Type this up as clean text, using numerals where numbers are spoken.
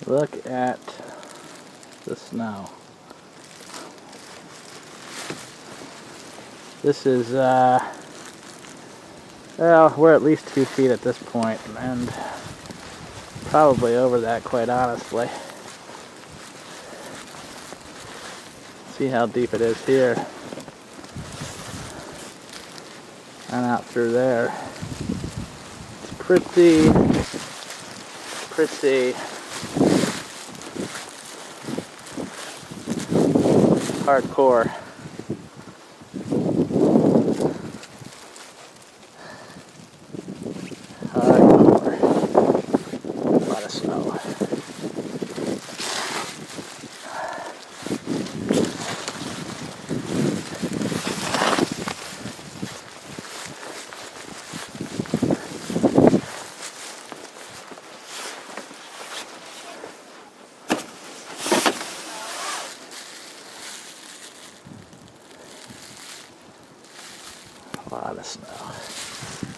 Look at the snow. This is, well, we're at least 2 feet at this point, and probably over that, quite honestly. See how deep it is here. And out through there. It's pretty hardcore. Hardcore. A lot of snow. A lot of snow.